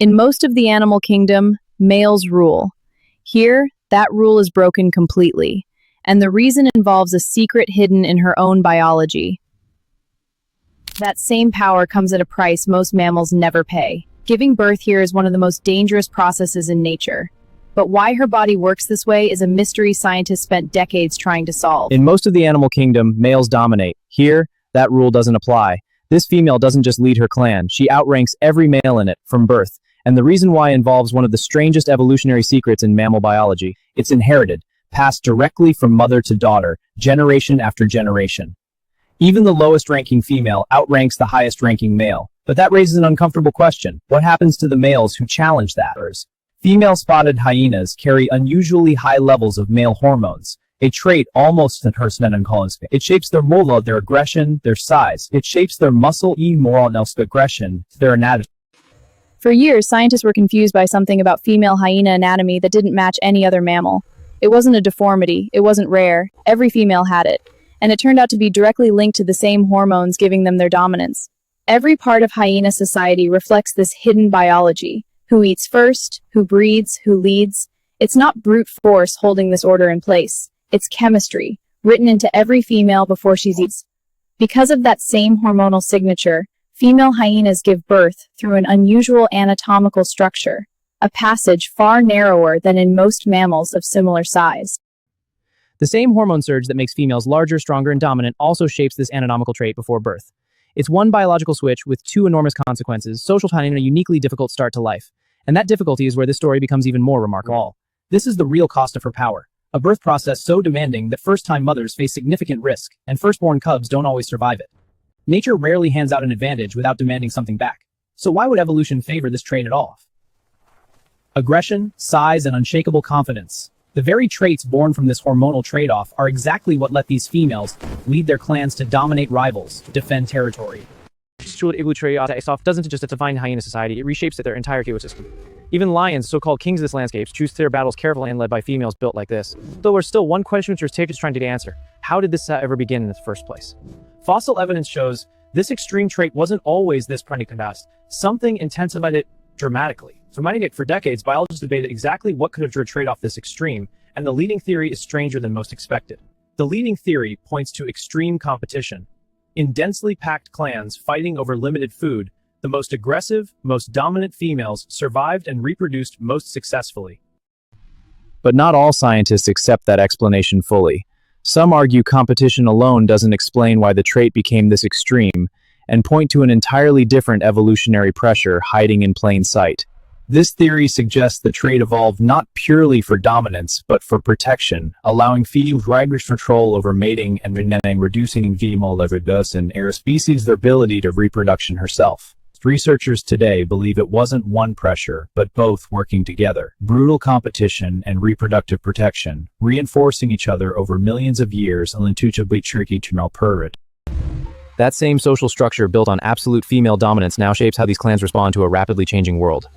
In most of the animal kingdom, males rule. Here, that rule is broken completely, and the reason involves a secret hidden in her own biology. That same power comes at a price most mammals never pay. Giving birth here is one of the most dangerous processes in nature. But why her body works this way is a mystery scientists spent decades trying to solve. In most of the animal kingdom, males dominate. Here, that rule doesn't apply. This female doesn't just lead her clan, she outranks every male in it, from birth. And the reason why involves one of the strangest evolutionary secrets in mammal biology. It's inherited, passed directly from mother to daughter, generation after generation. Even the lowest-ranking female outranks the highest-ranking male. But that raises an uncomfortable question. What happens to the males who challenge that? Female spotted hyenas carry unusually high levels of male hormones, a trait almost personenankolensky. It shapes their mola, their aggression, their size. It shapes their muscle moral aggression, their anatomy. For years, scientists were confused by something about female hyena anatomy that didn't match any other mammal. It wasn't a deformity, it wasn't rare, every female had it, and it turned out to be directly linked to the same hormones giving them their dominance. Every part of hyena society reflects this hidden biology. Who eats first, who breeds, who leads. It's not brute force holding this order in place. It's chemistry, written into every female before she eats. Because of that same hormonal signature, female hyenas give birth through an unusual anatomical structure, a passage far narrower than in most mammals of similar size. The same hormone surge that makes females larger, stronger, and dominant also shapes this anatomical trait before birth. It's one biological switch with two enormous consequences, social time and a uniquely difficult start to life. And that difficulty is where this story becomes even more remarkable. This is the real cost of her power. A birth process so demanding that first-time mothers face significant risk, and firstborn cubs don't always survive it. Nature rarely hands out an advantage without demanding something back. So why would evolution favor this trait at all? Aggression, size, and unshakable confidence. The very traits born from this hormonal trade-off are exactly what let these females lead their clans to dominate rivals, defend territory. Doesn't just define hyena society, it reshapes their entire ecosystem. Even lions, so-called kings of this landscape, choose their battles carefully and led by females built like this. Though there's still one question which is trying to answer. How did this ever begin in the first place? Fossil evidence shows this extreme trait wasn't always this pronounced. Something intensified it dramatically. For decades, biologists debated exactly what could have trade off this extreme, and the leading theory is stranger than most expected. The leading theory points to extreme competition. In densely packed clans fighting over limited food, the most aggressive, most dominant females survived and reproduced most successfully. But not all scientists accept that explanation fully. Some argue competition alone doesn't explain why the trait became this extreme, and point to an entirely different evolutionary pressure hiding in plain sight. This theory suggests the trait evolved not purely for dominance, but for protection, allowing females rigorous control over mating and reducing female levidas and air species their ability to reproduction herself. Researchers today believe it wasn't one pressure, but both working together. Brutal competition and reproductive protection, reinforcing each other over millions of years. That same social structure built on absolute female dominance now shapes how these clans respond to a rapidly changing world.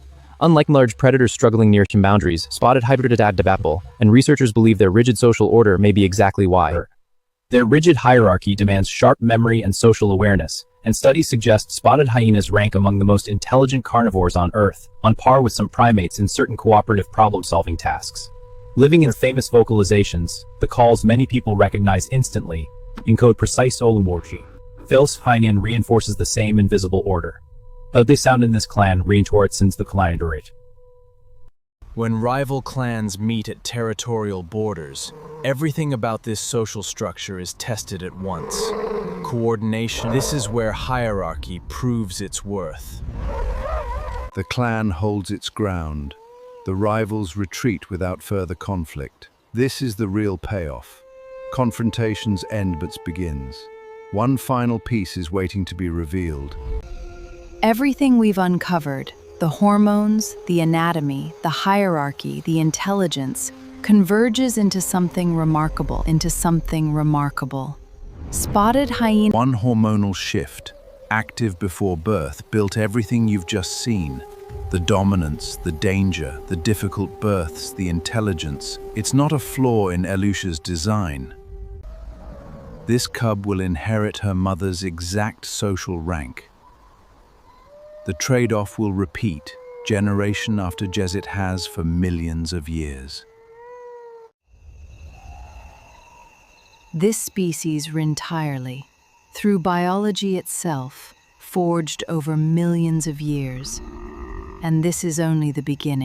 Unlike large predators struggling near boundaries, spotted hybrids adapt adaptable, and researchers believe their rigid social order may be exactly why. Their rigid hierarchy demands sharp memory and social awareness, and studies suggest spotted hyenas rank among the most intelligent carnivores on Earth, on par with some primates in certain cooperative problem-solving tasks. Living in famous vocalizations, the calls many people recognize instantly, encode precise olumorphy. Phil's Hyenan reinforces the same invisible order. But they sound in this clan reinforces the collaborate. When rival clans meet at territorial borders, everything about this social structure is tested at once. Coordination. This is where hierarchy proves its worth. The clan holds its ground. The rivals retreat without further conflict. This is the real payoff. Confrontations end but begins. One final piece is waiting to be revealed. Everything we've uncovered, the hormones, the anatomy, the hierarchy, the intelligence, converges into something remarkable, Spotted hyena. One hormonal shift, active before birth, built everything you've just seen. The dominance, the danger, the difficult births, the intelligence. It's not a flaw in Elusha's design. This cub will inherit her mother's exact social rank. The trade-off will repeat, generation after it has for millions of years. This species entirely, through biology itself, forged over millions of years. And this is only the beginning.